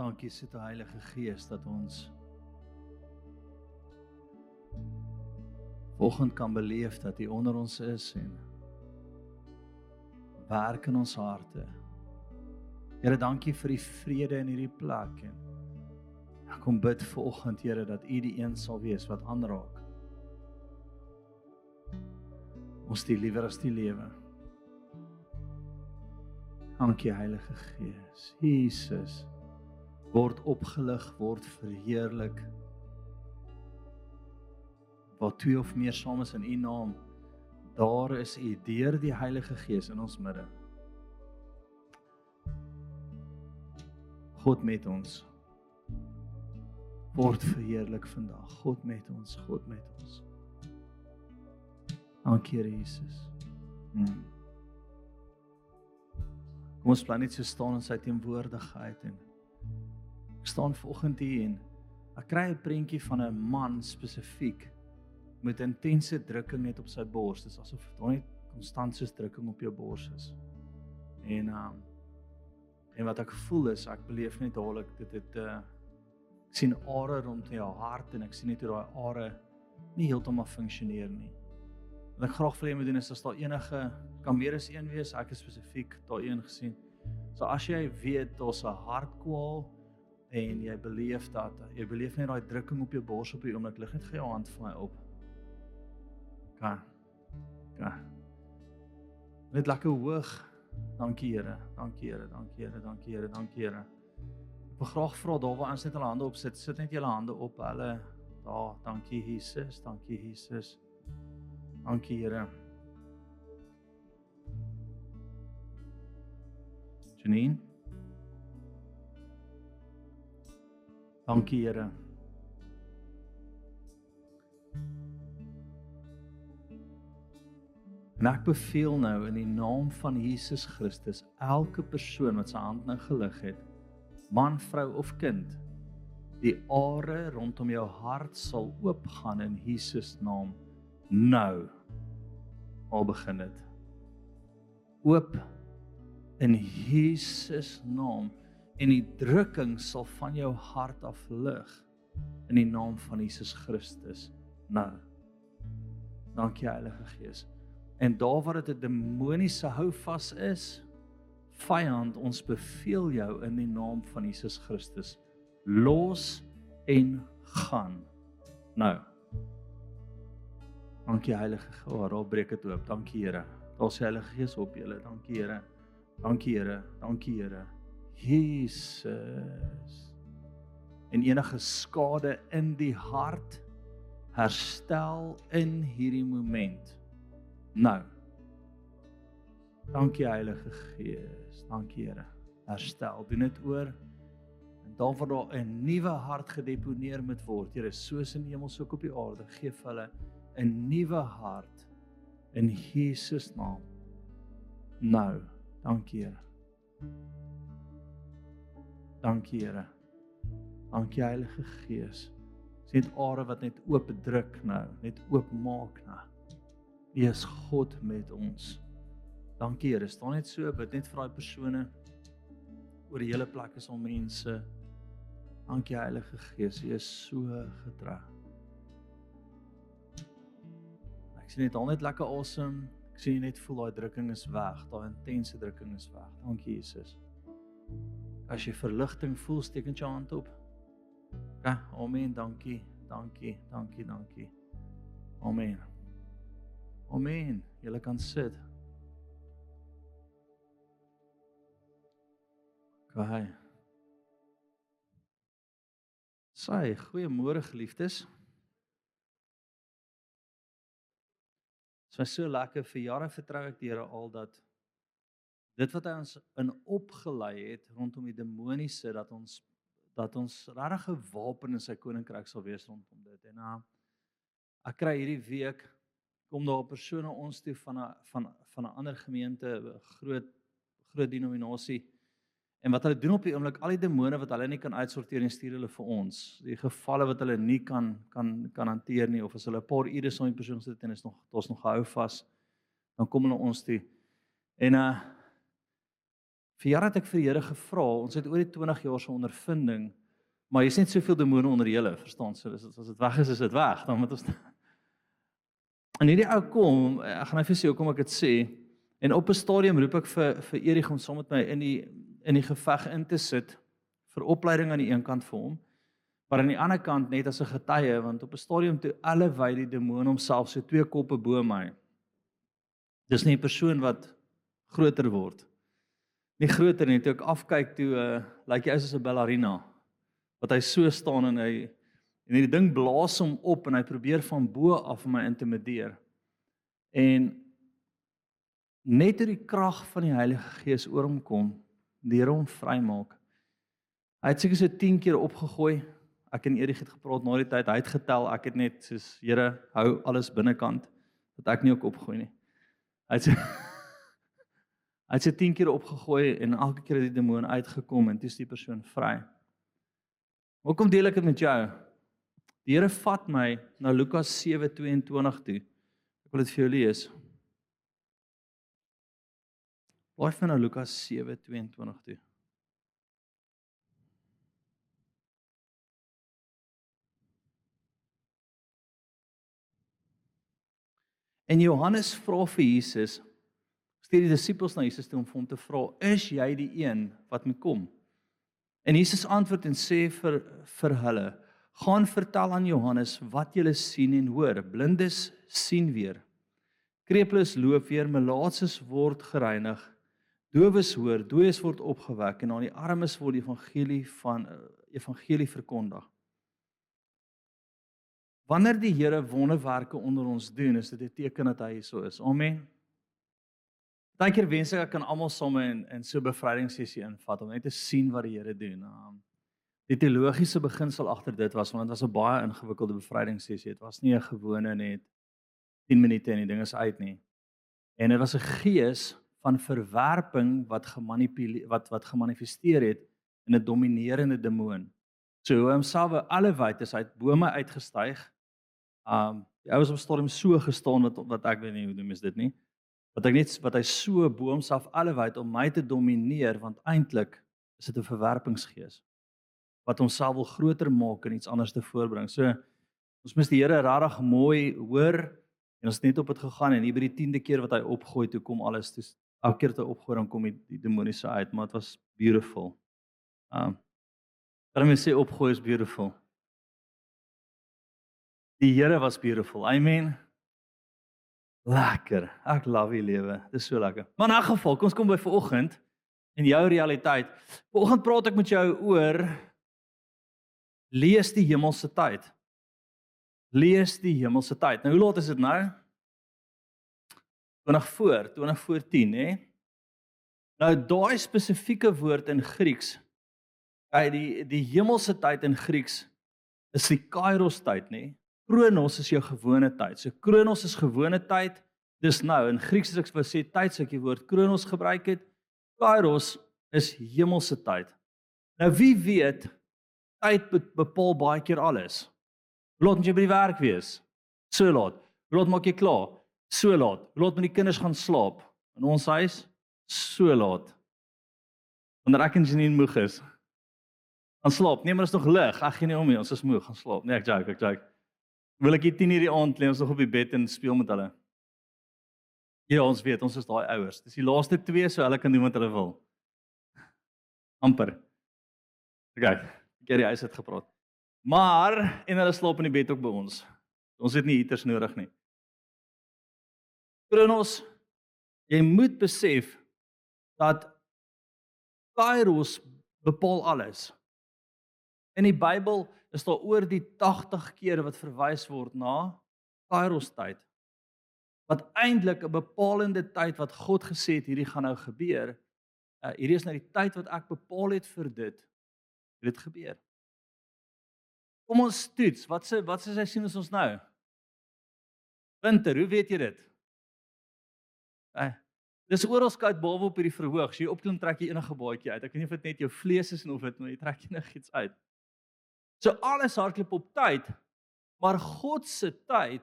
Dankie, Soete Heilige Gees, dat ons vanoggend kan beleef dat U onder ons is en werk in ons harte. Here, dankie vir die vrede in hierdie plek en ek kom bid vanoggend, Here, dat U die een sal wees wat aanraak. Ons die liewer as die lewe. Dankie, Heilige Gees. Jesus, word opgelig, word verheerlik. Waar twee of meer saam is in U naam, daar is U deur die Heilige Gees in ons midde. God met ons. Word verheerlik vandag. God met ons, God met ons. Dankie, Here Jesus. Kom ons bly net so staan in sy teenwoordigheid en ek staan vanoggend hier en ek kry 'n prentjie van 'n man spesifiek met intense drukking net op sy bors. Dit is asof daar net konstant soos drukking op jou bors is. En wat ek voel is, ek beleef net dadelik ek sien are rondom jou hart en ek sien net hoe daai are nie heeltemal funksioneer nie. Wat ek graag vir jy moet doen is as daar enige, kan meer as een wees, ek is spesifiek daar een gesien. So as jy weet daar's 'n hartkwaal en jy beleef net daai drukking op jou bors op die oomblik, lig net jou hand vir my op. Okay. Net lekker hoog. Dankie Here, dankie Here, dankie Here, dankie Here, dankie Here. Ek wil graag vra daar waar ons net hulle hande op sit net julle hande op, hulle daar, dankie Jesus, dankie Jesus. Dankie Here. Janine. Dankie Here. En ek beveel nou in die naam van Jesus Christus, elke persoon wat sy hand nou gelig het, man, vrou of kind, die are rondom jou hart sal oopgaan in Jesus naam. Nou, al begin dit. Oop in Jesus naam en die drukking sal van jou hart af lig in die naam van Jesus Christus. Nou, dankie Heilige Gees. En daar waar dit 'n demoniese houvas is, vyand, ons beveel jou in die naam van Jesus Christus. Los en gaan. Nou, dankie Heilige Gees, daar breek dit oop. Dankie Here. Daar's die Heilige Gees op julle. Dankie Here. Dankie Here. Dankie Here. Jesus. En enige skade in die hart herstel in hierdie moment. Nou. Dankie Heilige Gees. Dankie Here. Herstel. Doen dit oor. En dan waar daar 'n nuwe hart gedeponeer moet word. Here, soos in die hemel, so ook op die aarde, gee vir hulle 'n nuwe hart in Jesus naam. Nou, dankie Here. Dankie Here. Dankie Heilige Gees. Dis net are wat net oop druk nou, net oop maak nou. U is God met ons. Dankie Here. Staan net so, bid net vir daai persone. Oor die hele plek is al mense. Dankie Heilige Gees. U is so getrou. Ek sien net al net lekker awesome. Ek sien net voel daai drukking is weg. Daai intense drukking is weg. Dankie Jesus. As jy verligting voel, steek net jou hand op. Ja, amen. Dankie. Dankie. Dankie. Dankie. Amen. Amen. Julle kan sit. Okay. Sy, goeiemôre geliefdes. Dit was so lekker, vir jare vertrou ek die Here al dat dit wat hy ons in opgelei het rondom die demoniese, dat ons regtig 'n wapen in sy koninkryk sal wees rondom dit. En ek kry hierdie week kom daar 'n persoon na ons toe van 'n ander gemeente, 'n groot denominasie. En wat hulle doen op die oomblik, al die demone wat hulle nie kan uitsorteer en stuur hulle vir ons. Die gevalle wat hulle nie kan hanteer nie, of as hulle 'n paar ure saam met die persoon sit en ons nog hou vas, dan kom hulle ons toe. En Vir jare het ek vir die Here gevra, ons het oor die 20 jaar se ondervinding, maar jy's net soveel demone onder julle, verstaan? So as dit weg is dit weg, dan moet ons en hierdie ou kom, ek gaan nou vir sê hoekom ek dit sê, en op 'n stadium roep ek vir Erich om saam met my in die geveg in te sit, vir opleiding aan die een kant vir hom, maar aan die ander kant net as 'n getuie, want op 'n stadium toe elevate die demoon homself so 2 koppe bo my. Dis nie 'n persoon wat groter word. Nie groter nie, toe ek afkyk toe, lyk hy soos 'n ballerina, wat hy so staan en die ding blaas hom op en hy probeer van bo af my intimideer. En net toe die krag van die Heilige Gees oor hom kom, die Here hom vrymaak. Hy het seker so 10 keer opgegooi. Ek en Erich het gepraat na die tyd, hy het getel, ek het net soos, Here, hou alles binnekant, dat ek nie ook opgooi nie. Hy het so 10 keer opgegooi en elke keer het die demoon uitgekom en toe is die persoon vry. Hoekom deel ek dit met jou? Die Here vat my na Lukas 7:22 toe. Ek wil dit vir jou lees. Blaai vir na Lukas 7:22 toe. En Johannes vra vir Jesus, stuur die disippels na Jesus toe om vir hom te vra, is jy die een wat moet kom? En Jesus antwoord en sê vir hulle, gaan vertel aan Johannes wat julle sien en hoor. Blindes sien weer, krepeles loop weer, melaatses word gereinig, dowes hoor, dooies word opgewek en aan die armes word die evangelie verkondig. Wanneer die Here wonderwerke onder ons doen, is dit 'n teken dat hy so is. Amen. Partykeer wens ek kan almal saam in so 'n bevrydingssessie invat om net te sien wat die Here doen. Die teologiese beginsel agter dit was, want dit was 'n baie ingewikkelde bevrydingssessie. Dit was nie 'n gewone net 10 minute en die ding is uit nie. En dit was 'n gees van verwerping wat gemanifesteer het in 'n dominerende demoon. So hoe homself elevate is, hy het bo my uitgestyg. Die ou was op stadium so gestaan wat ek weet nie hoe noem is dit nie. Wat hy so bo homself elevate om my te domineer, want eintlik is dit 'n verwerpingsgees wat homself wil groter maak en iets anders te voorbring. So ons moes die Here regtig mooi hoor en ons het net op dit gegaan en hier by die 10de keer wat hy opgooi, toe kom alles, toe elke keer te opgooi dan kom die demoniese uit, maar dit was beautiful. Daarom sê opgooi is beautiful. Die Here was beautiful. Amen. Lekker. Ek love die lewe. Dis so lekker. Maar in 'n geval, kom ons kom by vanoggend en jou realiteit. Vanoggend praat ek met jou oor lees die hemelse tyd. Lees die hemelse tyd. Nou hoe laat is dit nou? 20 voor 10, hè? Nou daai spesifieke woord in Grieks, die hemelse tyd in Grieks is die Kairos tyd, nê? Kronos is jou gewone tyd. So Kronos is gewone tyd. Dis nou in Grieks as ek wou sê tyd, sou ek die woord Kronos gebruik het. Kairos is hemelse tyd. Nou wie weet, tyd bepaal baie keer alles. Hoe laat moet jy by die werk wees? So laat. Hoe laat maak jy klaar? So laat. Hoe laat moet die kinders gaan slaap? In ons huis? So laat. Wanneer ek en Janine moeg is, gaan slaap. Nee, maar is nog lig. Ag, gee nie om nie, ons is moeg, gaan slaap. Nee, ek joke. Wil ek hier 10 uur die aand lê, ons nog op die bed en speel met hulle. Ja, ons weet, ons is daai ouers. Dis die laaste 2, so hulle kan doen wat hulle wil. Amper. Okay, ek het die huis uit gepraat. Maar, en hulle slaap in die bed ook by ons. Ons het nie heaters nodig nie. Kronos, jy moet besef dat Kairos bepaal alles. In die Bybel is daar oor die 80 kere wat verwys word na Kairos tyd. Wat eintlik 'n bepalende tyd wat God gesê het hierdie gaan nou gebeur. Hierdie is nou die tyd wat ek bepaal het vir dit gebeur. Kom ons toets, wat se seisoen is ons nou? Winter, hoe weet jy dit? Dis oral koud behalwe op hierdie verhoog. As jy opklim trek jy enige baadjie uit. Ek weet nie of dit net jou vlees is of dit, maar jy trek enigiets uit. So alles hardloop op tyd, maar God se tyd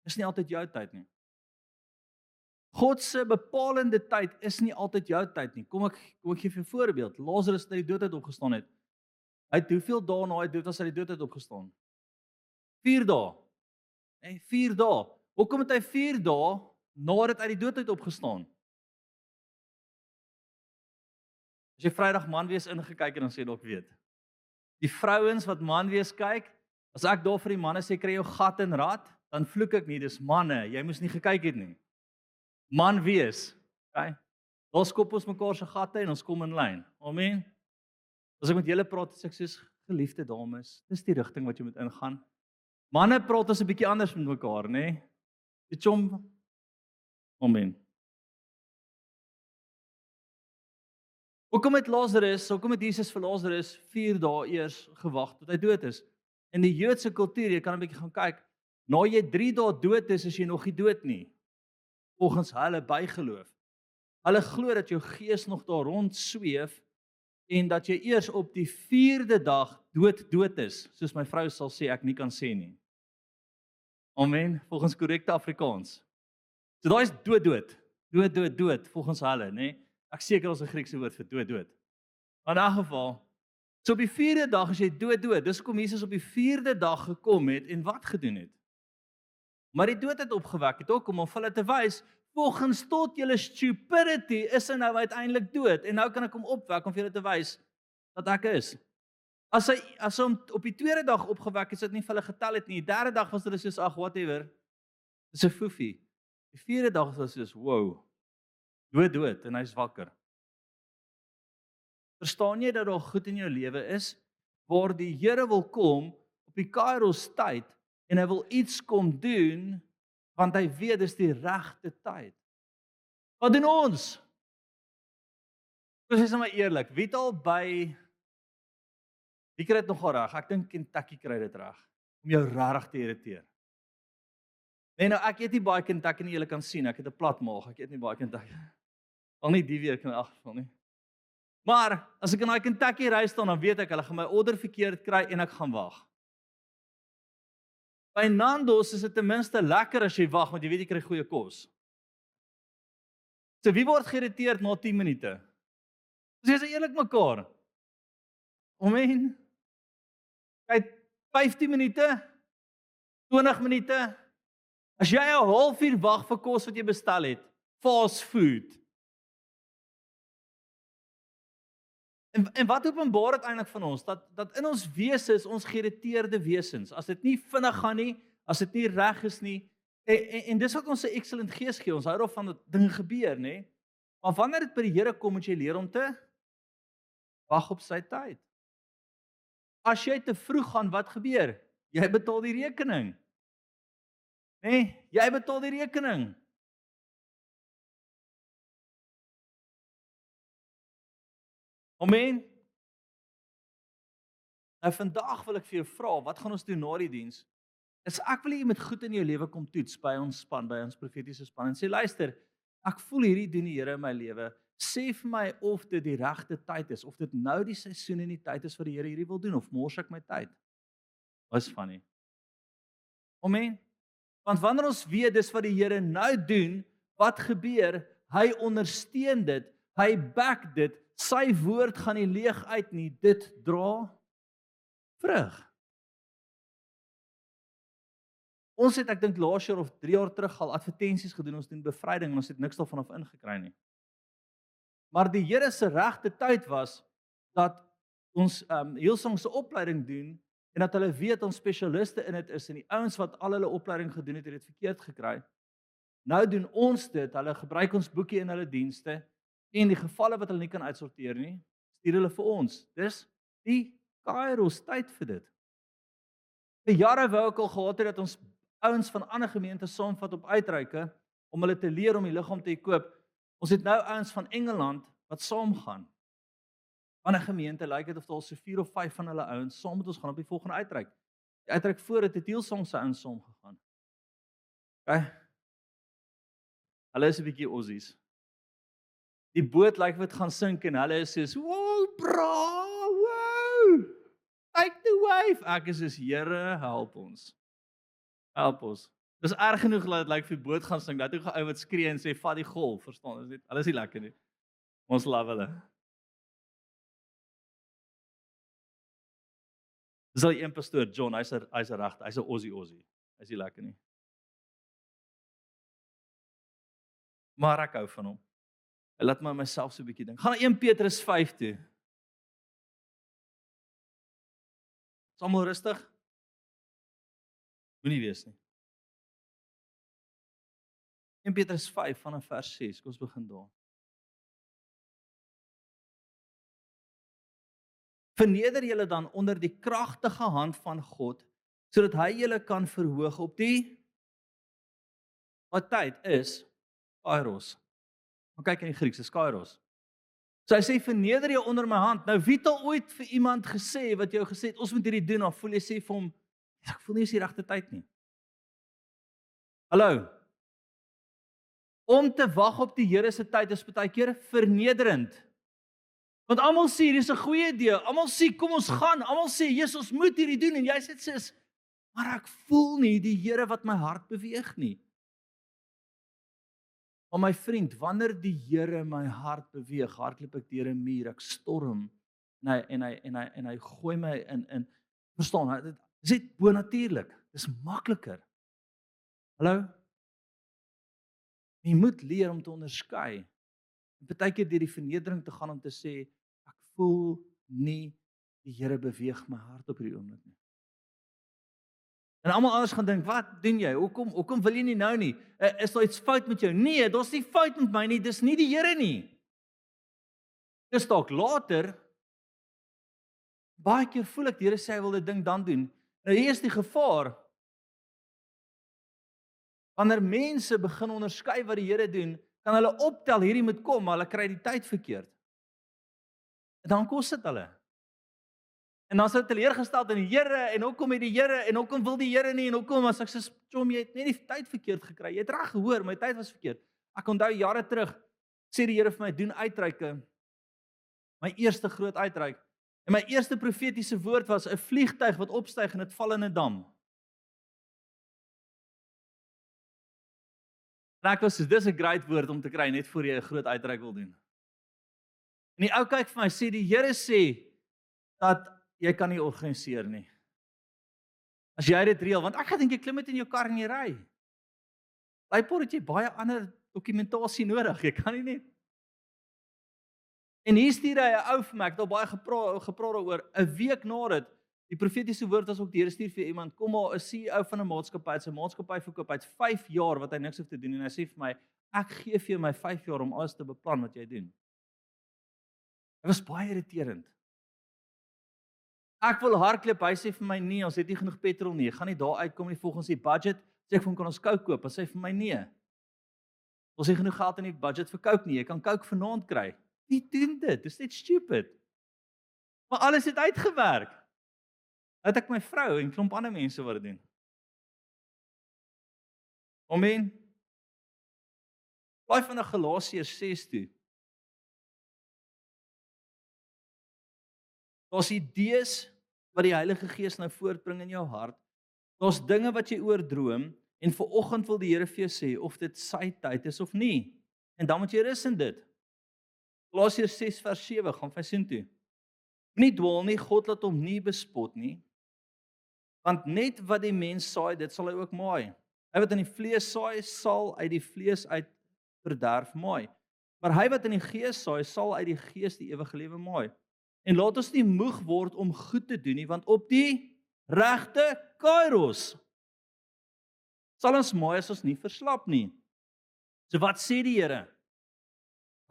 is nie altyd jou tyd nie. God se bepalende tyd is nie altyd jou tyd nie. Kom ek gee vir 'n voorbeeld. Lazarus het uit die dood uit opgestaan het. Hy het hoeveel dae na hy dood was uit die dood uit opgestaan? 4 dae. 4 dae. Hoekom het hy 4 dae nadat uit die dood uit opgestaan? As jy Vrydag man wees ingekyk het, dan sê jy dalk weet. Die vrouens wat man wees kyk, as ek daar vir die manne sê kry jou gat en rad, dan vloek ek nie, dis manne, jy moes nie gekyk het nie. Man wees, okay? Daar skop ons mekaar se gatte en ons kom in lyn. Amen. As ek met julle praat, sê ek soos geliefde dames, dis die rigting wat jy moet ingaan. Manne praat ons 'n bietjie anders met mekaar, nê? Nee? Die chom. Amen. Hoekom het Jesus vir Lazarus 4 dae eers gewag tot hy dood is? In die Joodse kultuur, jy kan 'n bietjie gaan kyk, na jy 3 dae dood is jy nog nie dood nie. Volgens hulle bygeloof. Hulle glo dat jou gees nog daar rond sweef en dat jy eers op die 4de dag dood is, soos my vrou sal sê ek nie kan sê nie. Amen, volgens korrekte Afrikaans. So daai is dood volgens hulle, nê? Ek seker ons 'n Griekse woord vir dood. Maar in 'n geval, so op die 4de dag as jy dood. Dis hoekom Jesus op die 4de dag gekom het en wat gedoen het. Maar die dood het opgewek het ook om hulle te wys, volgens tot julle stupidity is hy nou uiteindelik dood en nou kan ek hom opwek om vir julle te wys dat ek is. As hy hom op die 2de dag opgewek het, dit nie vir hulle getel het nie. Die 3de dag was hulle soos ag whatever. Dis 'n foefie. Die 4de dag was soos wow. Dood en hy's wakker. Verstaan jy dat daar goed in jou lewe is waar die Here wil kom op die Kairos tyd en hy wil iets kom doen want hy weet dis die regte tyd. Wat doen ons? Dis is maar eerlik, wie kry dit nogal reg? Ek dink Kentucky kry dit reg om jou regtig te irriteer. Nee, nou ek eet nie baie Kentucky nie, julle kan sien, ek het 'n plat maag, ek eet nie baie Kentucky. Al nie die week in 'n geval nie. Maar as ek in daai Kentucky ry staan, dan weet ek hulle gaan my order verkeerd kry en ek gaan wag. By Nando's is dit ten minste lekker as jy wag want jy weet jy kry goeie kos. So wie word geïrriteerd na 10 minute? Dis is eerlik mekaar. Amen. Kyk 15 minute, 20 minute. As jy 'n halfuur wag vir kos wat jy bestel het, fast food. En wat openbaar dit eintlik van ons dat in ons wese is ons geïrriteerde wesens. As dit nie vinnig gaan nie, as dit nie reg is nie, en dis wat ons 'n excellent gees gee. Ons hou daarvan dat dinge gebeur, nê? Maar wanneer dit by die Here kom, moet jy leer om te wag op sy tyd. As jy te vroeg gaan, wat gebeur? Jy betaal die rekening. Nê? Jy betaal die rekening. Amen. Nou vandag wil ek vir jou vra, wat gaan ons doen na die diens? Ek wil hê jy moet goed in jou lewe kom toets by ons span, by ons profetiese span en sê luister, ek voel hierdie doen die Here in my lewe. Sê vir my of dit die regte tyd is, of dit nou die seisoen en die tyd is wat die Here hierdie wil doen of mors ek my tyd. Was funny. Amen. Want wanneer ons weet dis wat die Here nou doen, wat gebeur? Hy ondersteun dit, hy back dit. Sy woord gaan nie leeg uit nie, dit dra vrug. Ons het, ek dink laas jaar of 3 jaar terug al advertensies gedoen, ons doen bevryding en ons het niks daarvan af ingekry nie. Maar die Here se regte tyd was dat ons Hillsong se opleiding doen en dat hulle weet ons spesialiste in dit is en die ouens wat al hulle opleiding gedoen het dit verkeerd gekry. Nou doen ons dit, hulle gebruik ons boekie in hulle dienste en die gevalle wat hulle nie kan uitsorteer nie, stuur hulle vir ons. Dis die Kairos tyd vir dit. Vir jare wou ek al gehad het dat ons ouens van ander gemeentes saamvat op uitreike om hulle te leer om die liggaam te koop. Ons het nou ouens van Engeland wat saamgaan. Van 'n gemeente lyk dit of daar so 4 of 5 van hulle ouens saam met ons gaan op die volgende uitreik. Die uitreik voor het Hillsong se ouens saam gegaan. OK. Hulle is 'n bietjie Aussies. Die boot lyk wat gaan sink en hulle is soos, "Wow, bra! Wow! Take the wave." Ek is soos, "Here, help ons. Help ons." Dis erg genoeg dat dit lyk vir die boot gaan sing, dat ou wat skree en sê vat die golf, verstaan? Dis net hulle is nie lekker nie. Ons love hulle. Dis al een pastoor, John, hy's 'n regte, hy's 'n Aussie. Hy's nie lekker nie. Maar ek hou van hom. Hy laat my myself so 'n bietjie dink. Gaan na 1 Petrus 5 toe. Is almal rustig? Moenie wees nie. 1 Petrus 5 vanaf vers 6. Kom ons begin daar. Verneder julle dan onder die kragtige hand van God, sodat hy julle kan verhoog op die wat tyd is kairos. Maar kyk in die Grieks, is kairos. So hy sê verneder jou onder my hand. Nou wie het al ooit vir iemand gesê wat jou gesê het ons moet hierdie doen, of voel jy sê vir hom ek voel nie is die regte tyd nie. Hallo. Om te wag op die Here se tyd is baie keer vernederend. Want almal sê dis 'n goeie idee. Almal sê kom ons gaan. Almal sê Jesus ons moet hierdie doen en jy sê sis, maar ek voel nie die Here wat my hart beweeg nie. Maar my vriend, wanneer die Here my hart beweeg, hardloop ek deur 'n muur, ek storm en hy gooi my in verstaan, dit is net bonatuurlik. Dis makliker. Hallo? Jy moet leer om te onderskei. Partykeer deur die vernedering te gaan om te sê ek voel nie die Here beweeg my hart op hierdie oomblik nie. En almal anders gaan dink, wat doen jy? Hoekom wil jy nie nou nie? Is daar iets fout met jou? Nee, daar's nie fout met my nie, dis nie die Here nie. Dis dalk later. Baie keer voel ek die Here sê hy wil dit ding dan doen. Nou hier is die gevaar. Wanneer mense begin onderskei wat die Here doen, kan hulle optel hierdie moet kom, maar hulle kry die tyd verkeerd. En dan kos dit hulle. En dan is hulle teleurgesteld in die Here en hoekom het die Here en hoekom wil die Here nie en hoekom as ek sê chom jy het net die tyd verkeerd gekry. Jy het reg gehoor, my tyd was verkeerd. Ek onthou jare terug sê die Here vir my doen uitreike. My eerste groot uitreik. En my eerste profetiese woord was 'n vliegtyg wat opstyg en dit val in 'n dam. En ek was so dis 'n great woord om te kry net voor jy 'n groot uitreik wil doen. En die ou kyk vir my sê die Here sê dat jy kan nie organiseer nie. As jy dit reël, want ek gedink jy klim net in jou kar en jy ry. Blykbaar het jy baie ander dokumentasie nodig. Jy kan nie net. En hier stuur hy 'n ou vir my, ek het al baie gepraat daaroor, 'n week na dit. Die profetiese woord was ook die Here stuur vir iemand, kom maar 'n CEO van 'n maatskappy, het sy maatskappy verkoop, hy het 5 jaar wat hy niks hoef te doen en hy sê vir my, ek gee vir jou my 5 jaar om alles te beplan wat jy doen. Dit was baie irriterend. Ek wil hardloop, hy sê vir my nee, ons het nie genoeg petrol nie, ek gaan nie daar uitkom nie volgens die budget, sê ek vir hom kan ons Coke koop, hy sê vir my nee. Ons het genoeg geld in die budget vir Coke nie, jy kan Coke vanaand kry. Wie doen dit? Dis net stupid. Maar alles het uitgewerk. Het ek my vrou en klomp ander mense wat dit doen. Amen. Blaai van Galasiërs 6 toe. Daar's idees wat die Heilige Gees nou voortbring in jou hart. Daar's dinge wat jy oordroom en vanoggend wil die Here vir jou sê of dit sy tyd is of nie. En dan moet jy rus in dit. Galasiërs 6 vers 7 gaan vir sien toe. Nie dwaal nie, God laat hom nie bespot nie. Want net wat die mens saai, dit sal hy ook maai. Hy wat in die vlees saai, sal uit die vlees uit verderf maai. Maar hy wat in die gees saai, sal uit die gees die ewige lewe maai. En laat ons nie moeg word om goed te doen nie, want op die regte kairos sal ons maai as ons nie verslap nie. So wat sê die Here?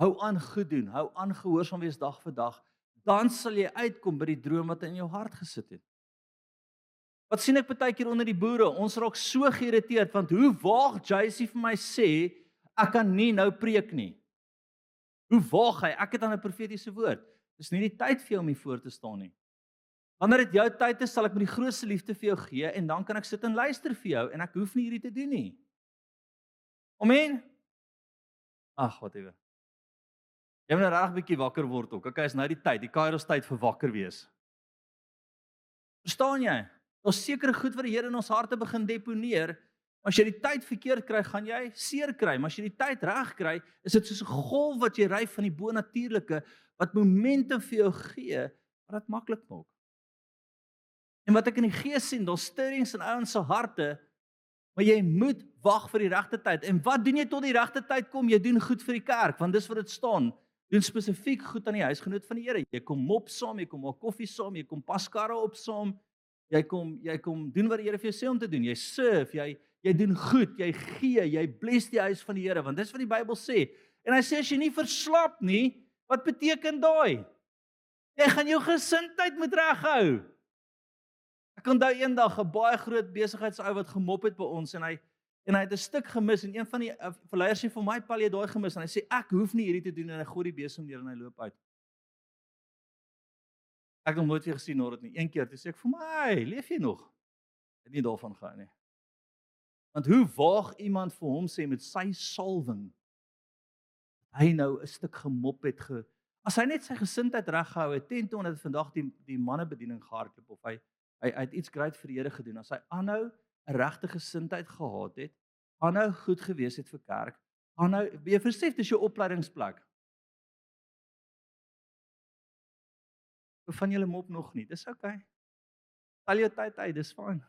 Hou aan goed doen, hou aan gehoorsaam wees dag vir dag, dan sal jy uitkom by die droom wat in jou hart gesit het. Wat sien ek baie keer onder die boere? Ons raak so geïrriteerd, want hoe waag JC vir my sê, ek kan nie nou preek nie. Hoe waag hy? Ek het aan 'n profetiese woord. Dis nie die tyd vir jou om hier voor te staan nie. Wanneer dit jou tyd is, sal ek met die grootste liefde vir jou gee, en dan kan ek sit en luister vir jou, en ek hoef nie hierdie te doen nie. Amen? Ag, whatever. Jy moet nou reg 'n bietjie wakker word ook. Okay, is nou die tyd, die Kairos tyd vir wakker wees. Verstaan jy? Daar's sekere goed wat die Here in ons harte begin deponeer, As jy die tyd verkeerd kry, gaan jy seer kry, maar as jy die tyd reg kry, is dit soos 'n golf wat jy ry van die bonatuurlike wat momentum vir jou gee, wat dit maklik maak. En wat ek in die gees sien, daar's stirrings in ouens se harte, maar jy moet wag vir die regte tyd. En wat doen jy tot die regte tyd kom? Jy doen goed vir die kerk, want dis wat dit staan. Doen spesifiek goed aan die huisgenoot van die Here. Jy kom mop saam, jy kom maak koffie saam, jy kom pas karre op saam. Jy kom doen wat die Here vir jou sê om te doen. Jy serve, jy doen goed, jy gee, jy bless die huis van die Here, want dis wat die Bybel sê. En hy sê as jy nie verslap nie, wat beteken daai? Jy gaan jou gesindheid moet reghou. Ek onthou eendag 'n baie groot besigheidsou wat gemop het by ons en hy het 'n stuk gemis en een van die verleiers sê vir my, "Paul, jy het daai gemis." En hy sê, "Ek hoef nie hierdie te doen," en hy gooi die besem neer en hy loop uit. Ek het hom nooit weer gesien na dit nie. Een keer toe sê ek vir my, "Leef jy nog?" Het nie daarvan gehou nie. Want hoe waag iemand vir hom sê met sy salwing hy nou 'n stuk gemop het as hy net sy gesindheid reggehou het, teen toe het vandag die mannebediening gehardloop of hy het iets great vir die Here gedoen. As hy aanhou 'n regte gesindheid gehad het, aanhou goed gewees het vir kerk, aanhou jy versef dis jou opleidingsplek. Van julle mop nog nie. Dis okay. Tel jou tyd uit, dis fyn.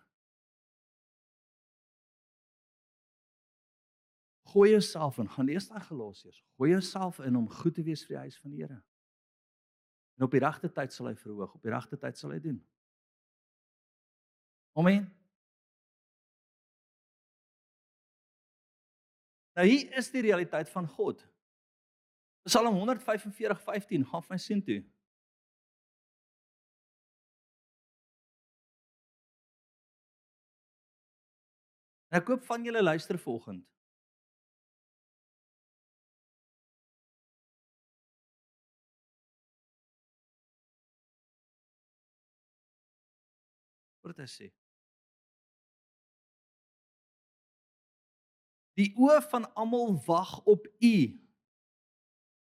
Gooi jouself in, gaan lees daai Galasiërs. Gooi jouself in om goed te wees vir die huis van die Here. En op die regte tyd sal hy verhoog, op die regte tyd sal hy doen. Amen. Nou hier is die realiteit van God. Psalm 145:15, gaan vir my sien toe. En ek hoop van julle luister volgend. Wat hy sê. Die oë van almal wag op U.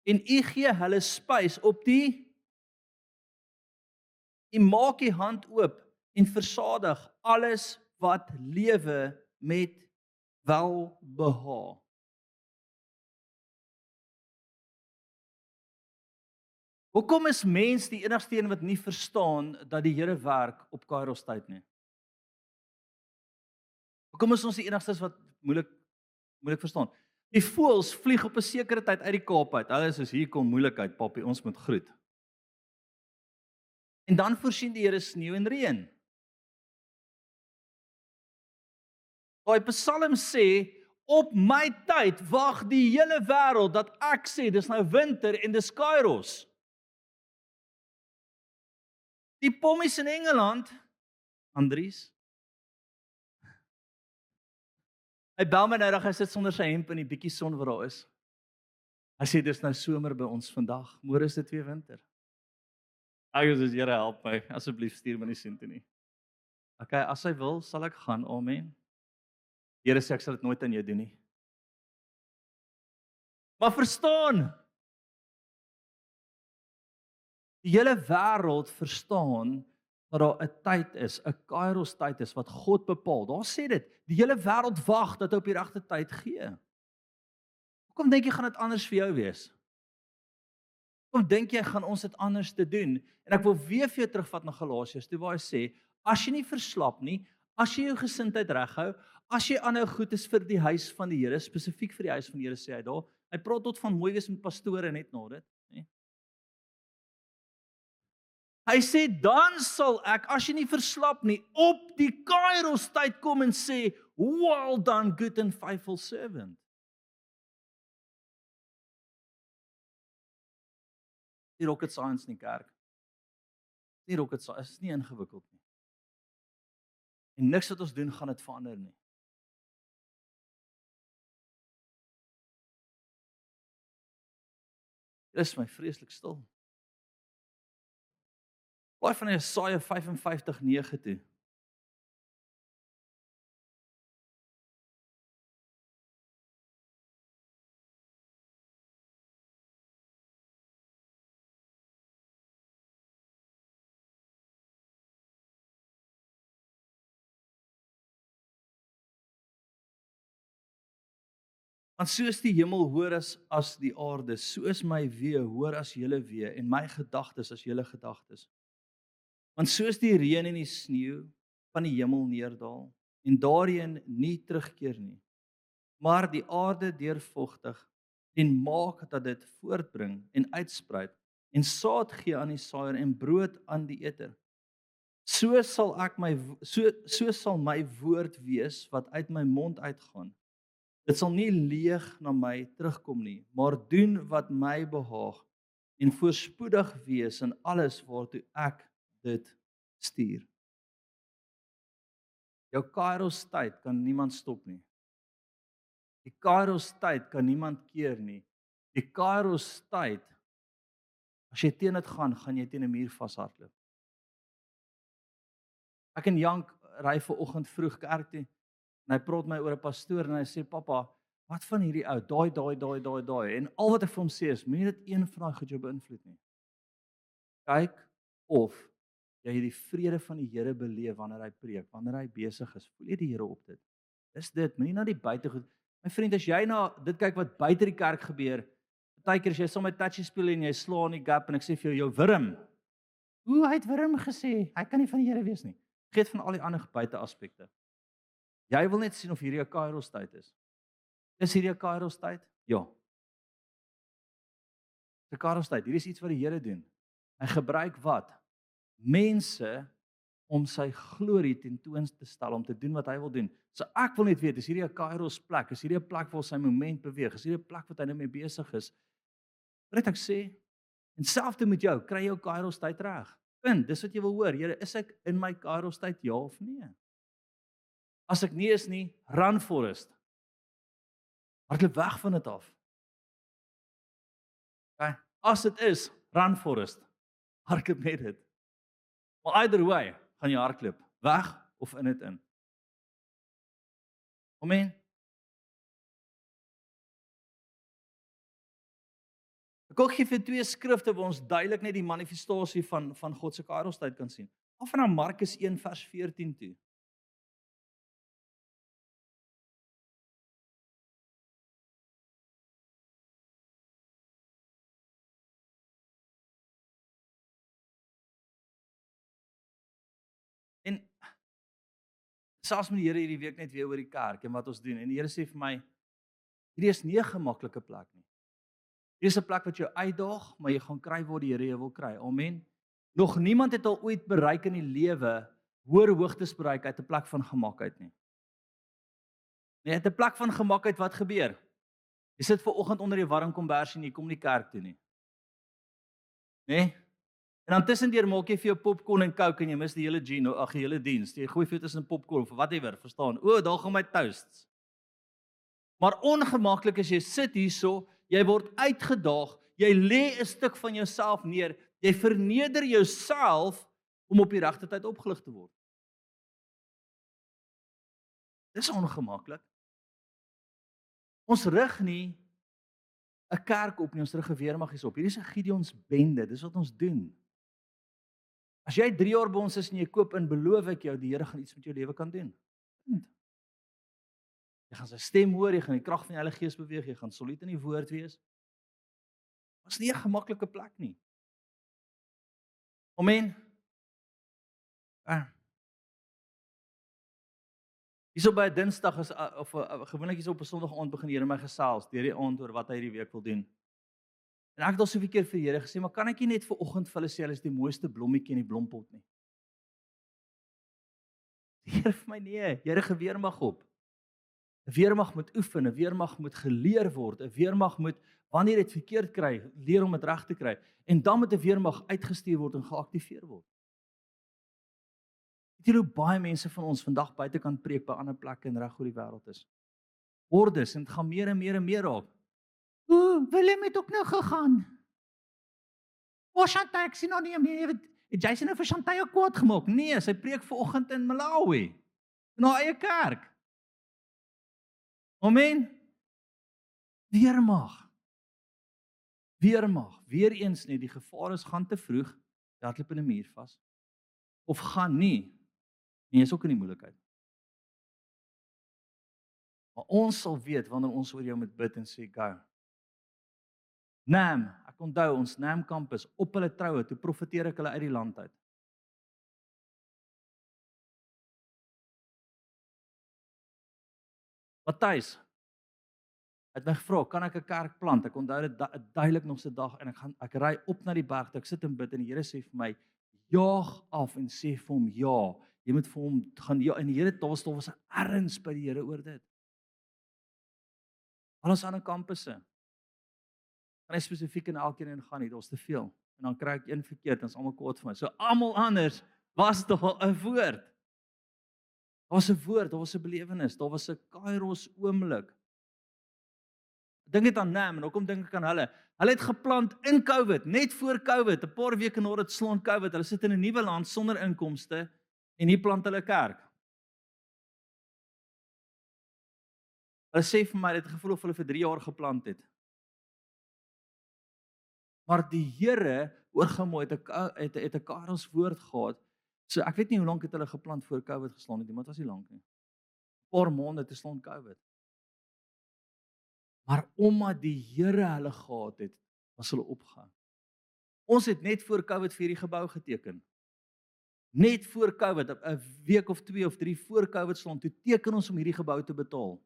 En U gee hulle spys op die U maak die hand oop en versadig alles wat lewe met welbehae. Hoekom is mens die enigste een wat nie verstaan dat die Here werk op Kairos tyd nie? Hoekom is ons die enigstes wat moeilik verstaan? Die voëls vlieg op 'n sekere tyd uit die Kaap uit. Hulle is hier kom moeilikheid, papie, ons moet groet. En dan voorsien die Here sneeu en reën. Daai Psalm sê, op my tyd wag die hele wêreld dat ek sê dis nou winter en dis Kairos. Die pommies in Engeland, Andries. Hy bel my nou, hy sit sonder sy hemp in die bietjie son wat daar is. Hy sê dis nou somer by ons vandag, môre is dit weer winter. Ek sê Here help my, asseblief stuur my nie sin toe nie. Okay, as hy wil, sal ek gaan. Amen. Here sê ek sal dit nooit aan jou doen nie. Maar verstaan, die hele wêreld verstaan dat daar 'n tyd is, 'n Kairos tyd is wat God bepaal. Daar sê dit, die hele wêreld wag dat hy op die regte tyd gee. Hoekom dink jy gaan dit anders vir jou wees? Hoekom dink jy gaan ons dit anders te doen? En ek wil weer vir jou terugvat na Galasiërs, toe waar hy sê, as jy nie verslap nie, as jy jou gesindheid reghou, as jy aanhou goed is vir die huis van die Here, spesifiek vir die huis van die Here sê hy daar. Hy praat tot van mooi wees met pastore net na dit, nê? Hy sê dan sal ek, as jy nie verslap nie, op die Kairos tyd kom en sê, well done, good and faithful servant. Nie rocket science nie, kerk. Nie rocket science, is nie ingewikkeld nie. En niks wat ons doen gaan dit verander nie. Dit is my vreeslik stil. Baie van Jesaja 55:9 toe. Want soos die hemel hoor as die aarde, so is my weë hoor as julle weë en my gedagtes as julle gedagtes. Want soos die reën en die sneeu van die hemel neerddaal en daarheen nie terugkeer nie, maar die aarde deurvogtig en maak dat dit voortbring en uitspruit en saad gee aan die saaier en brood aan die eter. So sal my woord wees wat uit my mond uitgaan. Dit sal nie leeg na my terugkom nie, maar doen wat my behaag en voorspoedig wees in alles waartoe ek dit stuur. Jou Kairos tyd kan niemand stop nie. Die Kairos tyd kan niemand keer nie. Die Kairos tyd, as jy teen dit gaan jy teen 'n muur vashardloop. Ek en Jank ry ver oggend vroeg kerk toe en hy praat my oor 'n pastoor en hy sê pappa, wat van hierdie ou, daai en al wat ek vir hom sê is moenie dit een van daai goed jou beïnvloed nie. Kyk of jy die vrede van die Here beleef wanneer hy preek, wanneer hy besig is. Voel jy die Here op dit? Dis dit, moenie na die buitegoed. My vriend, as jy na dit kyk wat buite die kerk gebeur, partykeer as jy saam met touchy speel en jy slaan die gap en ek sê vir jou wurm. Hoe hy het wurm gesê, hy kan nie van die Here wees nie. Vergeet van al die ander buite aspekte. Jy wil net sien of hierdie 'n Kairos tyd is. Is hierdie 'n Kairos tyd? Ja. Dis 'n Kairos tyd. Hierdie is iets wat die Here doen. Hy gebruik wat? Mense om sy glorie tentoon te stel, om te doen wat hy wil doen. So ek wil net weet, is hierdie 'n Kairos plek? Is hierdie 'n plek waar sy moment beweeg? Is hierdie 'n plek wat hy nou mee besig is? Wat ek sê, en selfs met jou, kry jou Kairos tyd reg. Punt, dis wat jy wil hoor. Here, is ek in my Kairos tyd, ja of nee? As ek nie is nie, run Forrest. Hardloop weg van dit af. Okay? As dit is, run Forrest. Hardloop met dit. Maar either way, gaan jy hardloop, weg of in dit in. Amen. Ek wil gee vir 2 skrifte waar ons duidelik net die manifestasie van God se Kairos tyd kan sien. Af na Markus 1 vers 14 toe. En selfs met die Here hierdie week net weer oor die kerk en wat ons doen. En die Here sê vir my, hierdie is nie 'n gemaklike plek nie. Hier is 'n plek wat jou uitdaag, maar jy gaan kry waar die Here jou wil kry. Amen. Nog niemand het al ooit bereik in die lewe, hoër hoogtes bereik uit 'n plek van gemak uit nie. Nee, uit 'n plek van gemak uit wat gebeur? Jy sit ver oggend onder die warm kombers en jy kom nie kerk toe nie. Nee? En dan tussendeur maak jy vir jou popcorn en coke en jy mis die hele die hele diens. Jy gooi vir jou tussen popcorn of whatever, verstaan? O, daar gaan my toasts. Maar ongemaklik as jy sit hierso, jy word uitgedaag, jy lê 'n stuk van jouself neer, jy verneder jouself om op die regte tyd opgelig te word. Dis ongemaklik. Ons rig nie 'n kerk op nie, ons rig 'n weermaggies op. Hierdie is 'n Gideons bende, dis wat ons doen. As jy 3 jaar by ons is en jy koop in, beloof ek jou, die Here gaan iets met jou lewe kan doen. Jy gaan sy stem hoor, jy gaan die krag van die Heilige Gees beweeg, jy gaan solied in die woord wees. Dit is nie 'n gemaklike plek nie. Amen. Hierso by 'n Dinsdag is of gewoonlik hierso op 'n Sondag aand begin die Here my gesels deur die aand oor wat hy hierdie week wil doen. En ek het al soveel keer vir die Here gesê, maar kan ek nie net vir oggend vir hulle sê hulle is die mooiste blommetjie in die blompot nie? Die Here vir my nee, jy rig 'n weermag op. 'n Weermag moet oefen, 'n weermag moet geleer word, 'n weermag moet wanneer dit verkeerd kry, leer om dit reg te kry en dan moet 'n weermag uitgestuur word en geaktiveer word. Weet jy hoe baie mense van ons vandag buite kan preek by ander plekke en reg oor die wêreld is? Ordes en dit gaan meer en meer en meer raak. O, Willem het ook nou gegaan. O, Chantal, ek sien nou nie meer. Het jy sien nou vir Chantal kwaad gemaak? Nee, sy preek vanoggend in Malawi. In haar eie kerk. Amen. Weermag. Weermag. Weereens net die gevaar is gaan te vroeg, jy hardloop in 'n muur vas. Of gaan nie. En jy is ook in die moeilikheid. Maar ons sal weet wanneer ons oor jou moet bid en sê, go. Nam, ek onthou ons Nam kampus op hulle troue, toe profeteer ek hulle uit die land uit. Matthys het my gevra, kan ek 'n kerk plant? Ek onthou dit duidelik nog se dag en ek ry op na die berg, ek sit en bid en die Here sê vir my, jaag af en sê vir hom ja. Jy moet vir hom gaan ja en die Here daar was 'n erns by die Here oor dit. Al ons ander kampusse. Kan ek spesifiek in elkeen ingaan nie, daar's te veel. En dan kry ek een verkeerd en is almal kwaad vir my. So almal anders was daar 'n woord. Daar was 'n woord, daar was 'n belewenis, daar was 'n kairos oomblik. Dink dit aan Nam en hoekom dink ek aan hulle? Hulle het geplant in COVID, net voor COVID, 'n paar weke nadat dit slaan COVID. Hulle sit in 'n nuwe land sonder inkomste en hier plant hulle kerk. Hulle sê vir my dit het gevoel of hulle vir 3 jaar geplant het. Maar die Here oorgemooi het 'n kairos woord gehad. So ek weet nie hoe lank het hulle geplant voor COVID geslaan het nie, maar dit was nie lank nie. 'n Paar maande te slaan COVID. Maar omdat die Here hulle gehad het, was hulle opgegaan. Ons het net voor COVID vir hierdie gebou geteken. Net voor COVID, 'n week of 2 of 3 voor COVID slaan, toe teken ons om hierdie gebou te betaal.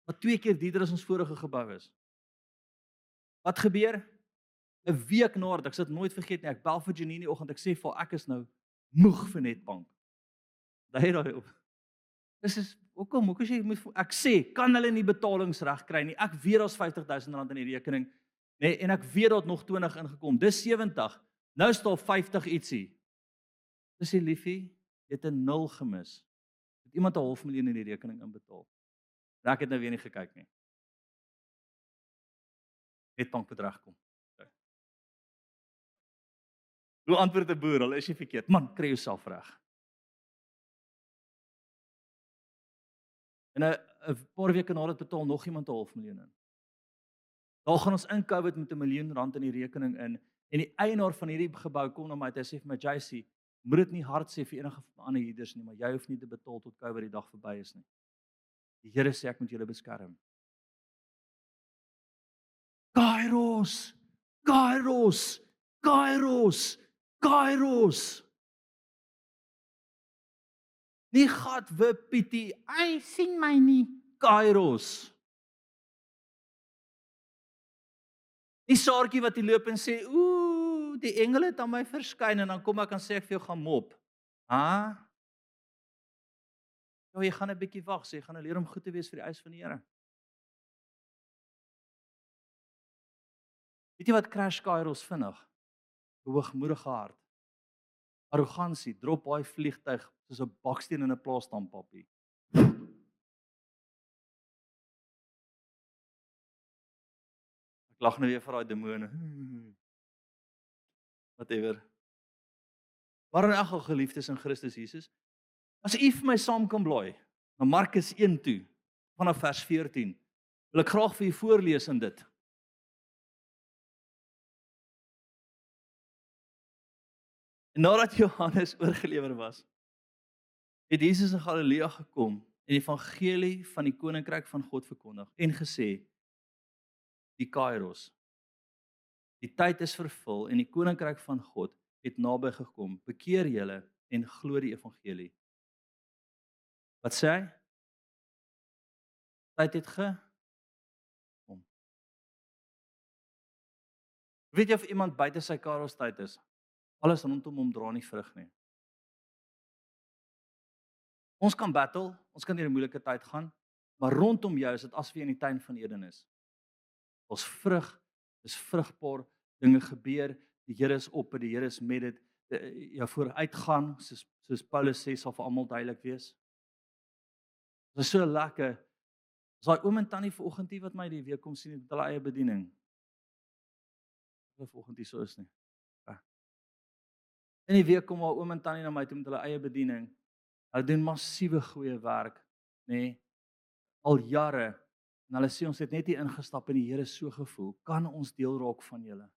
Wat 2 keer duurder as ons vorige gebou is. Wat gebeur? 'n Week nadat, ek sit nooit vergeet nie, ek bel vir Janine die oggend, ek sê vir ek is nou moeg vir Netbank. Daai op. Dis is hoekom as jy moet ek sê kan hulle nie betalings reg kry nie. Ek weet daar's R50,000 in die rekening, nê, en ek weet daar het nog 20 ingekom. Dis 70. Nou staan 50 ietsie. Dis die liefie, jy het 'n 0 gemis. Het iemand 'n half miljoen in die rekening inbetaal? Ek het nou weer nie gekyk nie. Netbank bedrag kom. Hoe antwoord 'n boer? Al is jy verkeerd. Man, kry jouself reg. En 'n paar weke nadat betaal nog iemand 'n half miljoen in. Daar gaan ons in COVID met R1 miljoen in die rekening in en die eienaar van hierdie gebou kom na my, hy sê vir my, JC, moet dit nie hard sê vir enige van ander huurders nie, maar jy hoef nie te betaal tot COVID die dag verby is nie. Die Here sê ek moet julle beskerm. Kairos, Kairos, Kairos, Kairos. Nie gat wippitie, hy sien my nie. Kairos. Die saartjie wat hy loop en sê, ooh, die engele het aan my verskyn en dan kom ek en sê ek vir jou gaan mop. Ja, jy gaan 'n bietjie wag, sê jy gaan leer om goed te wees vir die eis van die Here. Weet jy wat crash Kairos vinnig? 'n Hoogmoedige hart. Arrogansie, drop daai vliegtyg soos 'n baksteen in 'n plaasstamppappie. Ek lag nou weer vir daai demone. Whatever. Maar in elk geval geliefdes in Christus Jesus, as u vir my saam kan blaai na Markus 1 toe, vanaf vers 14, wil ek graag vir u voorlees in dit. En nadat Johannes oorgelewer was, het Jesus in Galilea gekom en die evangelie van die koninkryk van God verkondig en gesê, die Kairos, die tyd is vervul en die koninkryk van God het naby gekom. Bekeer julle en glo die evangelie. Wat sê hy? Tyd het gekom. Weet jy of iemand buite sy Kairos tyd is? Alles rondom hom dra nie vrug nie. Ons kan battle, ons kan deur 'n moeilike tyd gaan, maar rondom jou is dit asof jy in die tuin van Eden is. Ons vrug, is vrugbaar, dinge gebeur, die Here is op en die Here is met dit. Jou vooruitgang, soos Paulus sê, sal vir almal duidelik wees. Dit is so lekker. As daai oom en tannie vanoggend hier wat my die week kom sien met hulle eie bediening. Hulle vanoggend hier so is nie. Ja. In die week kom al oom en tannie na my toe met hulle eie bediening. Hulle doen massiewe goeie werk, nê? Al jare. En hulle sê ons het net hier ingestap en die Here so gevoel, kan ons deel raak van julle?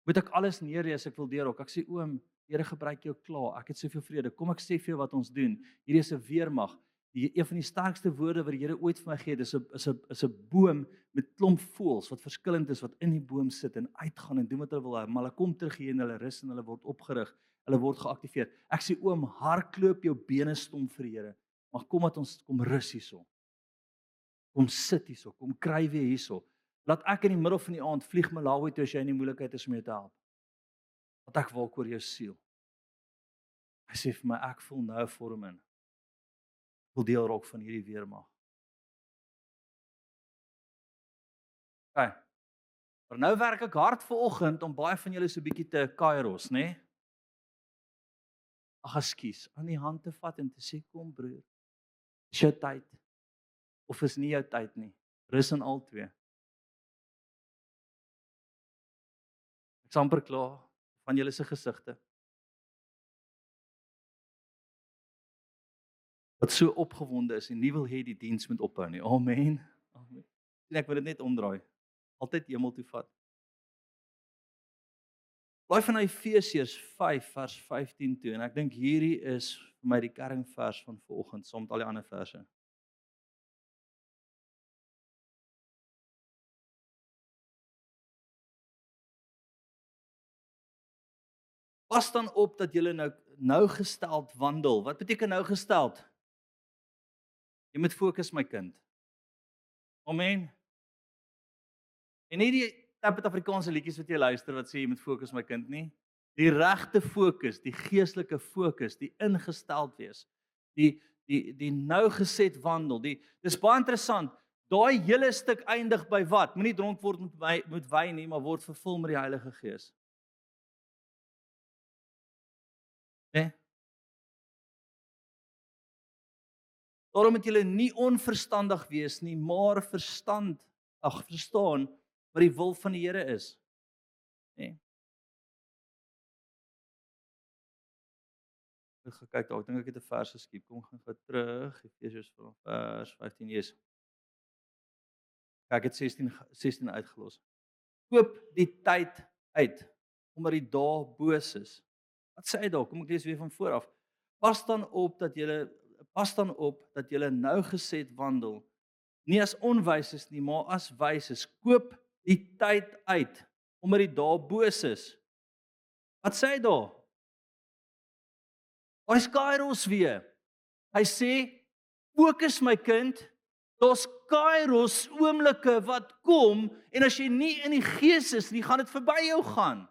Moet ek alles neerlees, ek wil deel raak. Ek sê oom, Here gebruik jou klaar. Ek het soveel vrede. Kom ek sê vir jou wat ons doen. Hierdie is 'n weermag. Een van die sterkste woorde wat die Here ooit vir my gegee het, is 'n boom met klomp voëls wat verskillend is, wat in die boom sit en uitgaan en doen wat hulle wil, maar hulle kom terug hier en hulle rus en hulle word opgerig, hulle word geaktiveer. Ek sê oom, hardloop jou bene stomp vir die Here. Maar kom dat ons kom rus hierso. Kom sit hierso, kom kry weer hierso. Laat ek in die middel van die aand vlieg Malawi toe as jy in die moeilikheid is om jou te help. Want ek waak oor jou siel. Hy sê vir my, ek voel nou vir hom in. Ek wil deel raak van hierdie weermag. Okay. Maar nou werk ek hard vanoggend om baie van julle so 'n bietjie te kairos, né? Ag, ekskuus, aan die hand te vat en te sê, kom broer, is jou tyd of is nie jou tyd nie. Rus in al twee. Ek's amper klaar van julle se gesigte. Wat so opgewonde is en nie wil hê die diens moet ophou nie. Amen. Amen. En ek wil dit net omdraai. Altyd hemel toe vat. Blaai van Efesiërs 5 vers 15 toe en ek dink hierdie is vir my die kernvers van vanoggend saam met al die ander verse. Pas dan op dat julle nou gesteld wandel. Wat beteken nou gesteld? Jy moet fokus my kind. Amen. En nie die tappet Afrikaanse liedjies wat jy luister wat sê jy moet fokus my kind nie. Die regte fokus, die geestelike fokus, die ingesteld wees. Die nou geset wandel. Dis baie interessant. Daai hele stuk eindig by wat? Moenie dronk word met wyn nie, maar word vervul met die Heilige Gees. Nee? Daarom moet julle nie onverstandig wees nie, maar verstaan wat die wil van die Here is. Nee. Ek gaan kyk daar, ek dink ek het 'n vers geskiep. Kom gaan gou terug. Efesiërs vers 15 is. Ek het 16 uitgelos. Koop die tyd uit omdat die dae boos is. Wat sê hy daar? Kom ek lees weer van voor af. Pas dan op dat julle nou geset wandel, nie as onwyses nie, maar as wyses. Koop die tyd uit omdat die dae boos is. Wat sê hy daar? Hy's kairos weer. Hy sê, fokus my kind, daar's kairos oomblikke wat kom en as jy nie in die gees is nie, gaan dit verby jou gaan.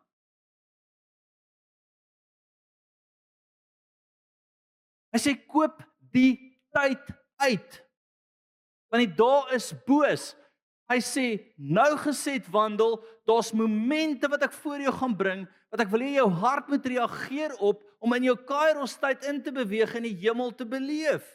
Hy sê koop die tyd uit. Want die dae is boos. Hy sê nou geset wandel, daar's momente wat ek voor jou gaan bring, wat ek wil hê jou hart moet reageer op om in jou kairos tyd in te beweeg en die hemel te beleef.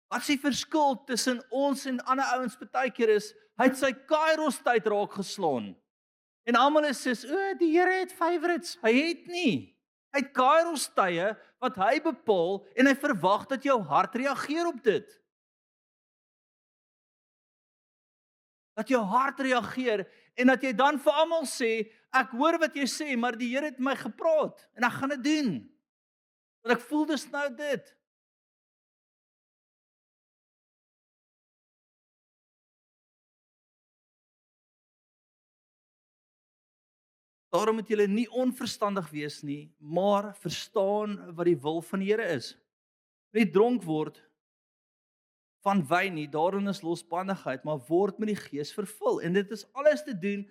Wat is die verskil tussen ons en ander ouens partykeer is, hy het sy kairos tyd raak geslaan. En almal is soos, die Here het favorites. Hy het nie. Hy het kairos tye wat hy bepaal en hy verwag dat jou hart reageer op dit. Dat jou hart reageer en dat jy dan vir almal sê, ek hoor wat jy sê, maar die Here het my gepraat en ek gaan dit doen. Want ek voel dis nou dit. Daarom moet julle nie onverstandig wees nie, maar verstaan wat die wil van die Here is. Nie dronk word van wyn nie, daarin is losbandigheid, maar word met die Gees vervul. En dit is alles te doen.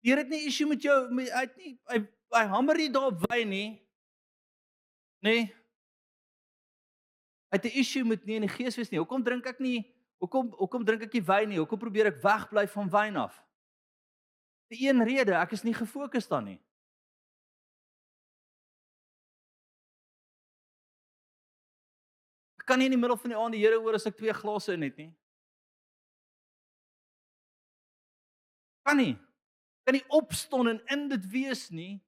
Die Here het nie issue met jou, hy hamer nie daar op wyn nie. Nee. Hy het 'n issue met nie in die Gees wees nie. Hoekom drink ek nie? Hoekom drink ek nie wyn nie? Hoekom probeer ek wegbly van wyn af? Die een rede, ek is nie gefokus dan nie. Ek kan nie in die middel van die aand die Here hoor as ek 2 glase in het nie. Kan nie. Kan nie opstaan en in dit wees nie,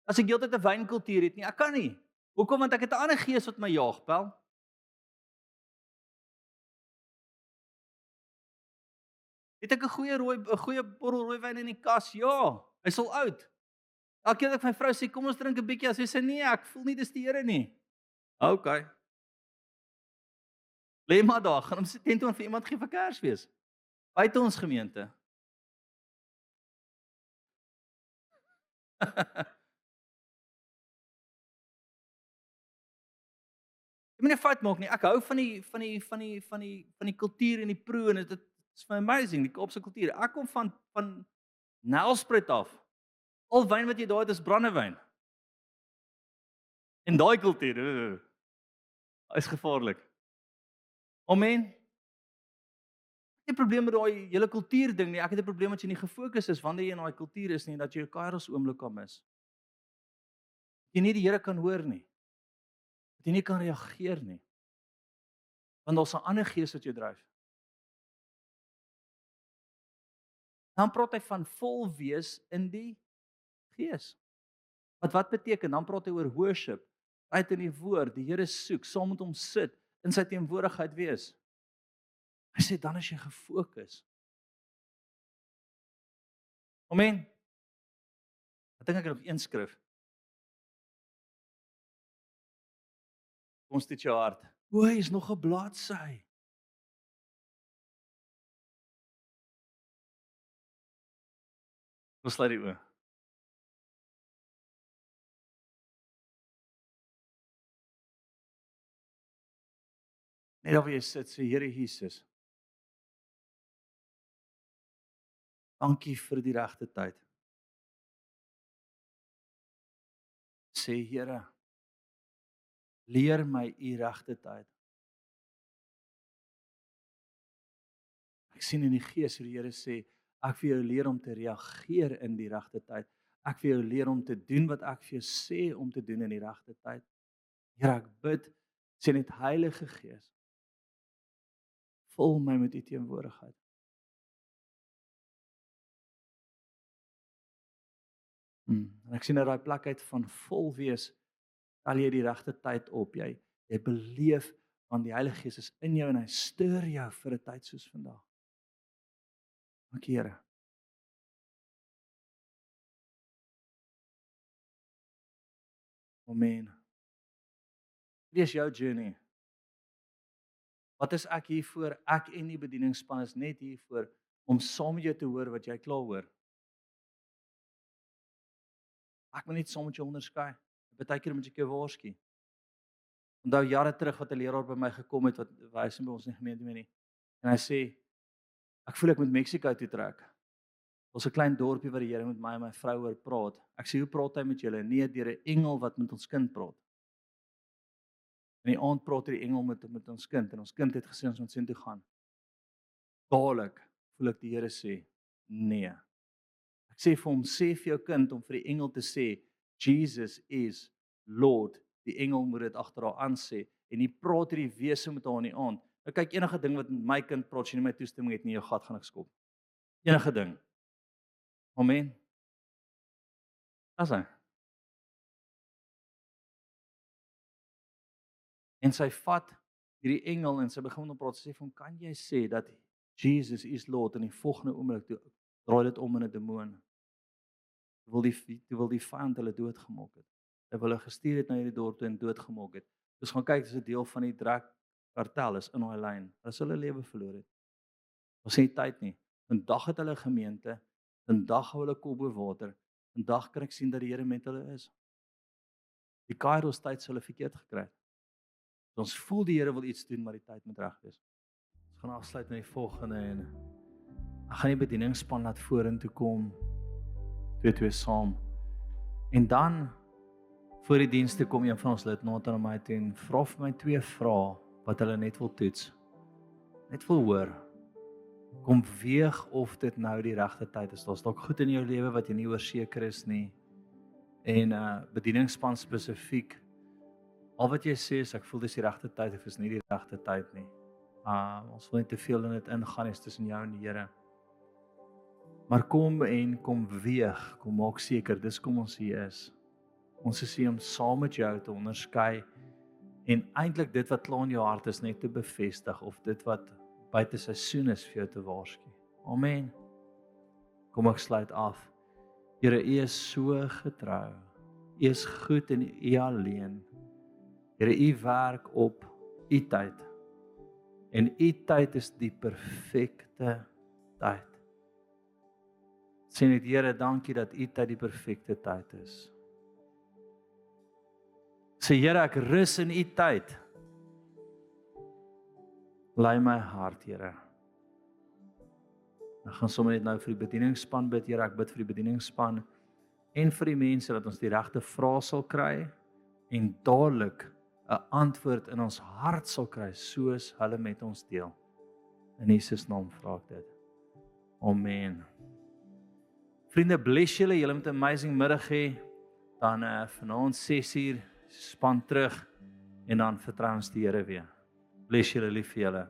as ek heeltyd 'n wynkultuur het nie. Ek kan nie. Hoekom? Want ek het 'n ander gees wat my jaag, pel. Het ek 'n goeie bottel rooi wyn in die kas? Ja, hy sal oud. Elke keer as ek my vrou sê, kom ons drink 'n bietjie, as sy sê nee, ek voel nie dis die Here nie. Okay. Lê maar daar, gaan hom se tent toe vir iemand gee vir Kersfees. Buite ons gemeente. Jy moet nie fout maak nie. Ek hou van die kultuur en die proe en dit is vir my amazing, die Kaapse kultuur. Ek kom van Nelspruit af. Al wyn wat jy daar het is brandewyn. En daai kultuur is gevaarlik. Amen. Ek het 'n probleem met daai hele kultuur ding nie. Ek het 'n probleem dat jy nie gefokus is wanneer jy in daai kultuur is nie, dat jy 'n Kairos oomblik kan mis. Dat jy nie die Here kan hoor nie. Dat jy nie kan reageer nie. Want daar's 'n ander gees wat jou dryf. Dan praat hy van vol wees in die gees. Wat beteken? Dan praat hy oor worship, uit in die woord, die Here soek, saam met hom sit, in sy teenwoordigheid wees. Hy sê dan as jy gefokus. Amen. Ek dink ek het nog een skrif. Kom dit jou hart. O, hy is nog 'n bladsy. Kom sluit die oë. Net daar waar jy sit, sê Here Jesus. Dankie vir die regte tyd. Sê Here, leer my u regte tyd. Ek sien in die gees hoe die Here sê, ek wil jou leer om te reageer in die regte tyd. Ek wil jou leer om te doen wat ek vir jou sê om te doen in die regte tyd. Here, ek bid, sê net Heilige Gees, vul my met u teenwoordigheid. En ek sien dat daai plek uit van vol wees, al jy die regte tyd op, jy beleef, want die Heilige Gees is in jou en hy stuur jou vir 'n tyd soos vandag. Dankie Here. Amen. Dit is jou journey. Wat is ek hier voor? Ek en die bedieningsspan is net hier voor om saam met jou te hoor wat jy klaar hoor. Ek moet net saam met jou onderskei. Partykeer moet ek jou waarsku. Onthou jare terug wat 'n leraar by my gekom het wat hy is by ons in die gemeente meer nie. En hy sê ek voel ek moet Mexico toe trek. Ons 'n klein dorpie waar die Here met my en my vrou oor praat. Ek sê hoe praat hy met julle? Nee, deur 'n engel wat met ons kind praat. In die aand praat die engel met ons kind en ons kind het gesê ons moet sien toe gaan. Dadelik voel ek die Here sê nee. Ek sê vir hom, sê vir jou kind om vir die engel te sê Jesus is Lord. Die engel moet dit agter haar aan sê en hy praat hierdie wese met haar in die aand. Nou kyk, enige ding wat met my kind praat, as jy nie my toestemming het nie, jou gat gaan ek skop. Enige ding. Amen. As hy. En sy vat hierdie engel en sy begin om praat, sê vir hom, kan jy sê dat Jesus is Lord, en die volgende oomblik toe draai dit om in 'n demoon. Toe wil die vyand hulle doodgemaak het. Hy wil hulle gestuur het na hierdie dorp toe en doodgemaak het. Dus gaan kyk, dis 'n deel van die drugkartel is in daai lyn. Hulle sal hulle lewe verloor het. Ons het nie tyd nie. Vandag het hulle gemeente, vandag hou hulle kop bo water. Vandag kan ek sien dat die Here met hulle is. Die Kairos tyd sal hulle verkeerd gekry het. Ons voel die Here wil iets doen, maar die tyd moet reg wees. Ons gaan afsluit met die volgende en ek gaan die bedieningsspan laat vorentoe kom. Twee saam. En dan voor die dienste kom een van ons lidmate na my toe en vra vir my 2 vrae wat hulle net wil toets. Net wil hoor. Kom weeg of dit nou die regte tyd is. Daar's dalk goed in jou lewe wat jy nie oorseker is nie. En bedieningsspan spesifiek. Al wat jy sê is ek voel dis die regte tyd of is nie die regte tyd nie. Ons wil nie te veel in dit ingaan is tussen jou en die Here. Maar kom weeg, kom maak seker dis kom ons hier is. Ons is hier om saam met jou te onderskei en eintlik dit wat klaar in jou hart is net te bevestig of dit wat buite seisoen is vir jou te waarsku. Amen. Kom ek sluit af. Here, U is so getrou. U is goed en U alleen. Here, U werk op U tyd. En U tyd is die perfekte tyd. Sê net, Here, dankie dat U tyd die perfekte tyd is. Sê, Here, ek rus in U tyd. Lei my hart, Here. Ek gaan sommer net nou vir die bedieningsspan bid, Here, ek bid vir die bedieningsspan en vir die mense dat ons die regte vrae sal kry en dadelik 'n antwoord in ons hart sal kry soos hulle met ons deel. In Jesus naam vra ek dit. Amen. Vriende, bless julle. Julle moet 'n amazing middag hê. Dan vanaand 6:00 span terug en dan vertrou ons die Here weer. Bless julle, lief vir julle.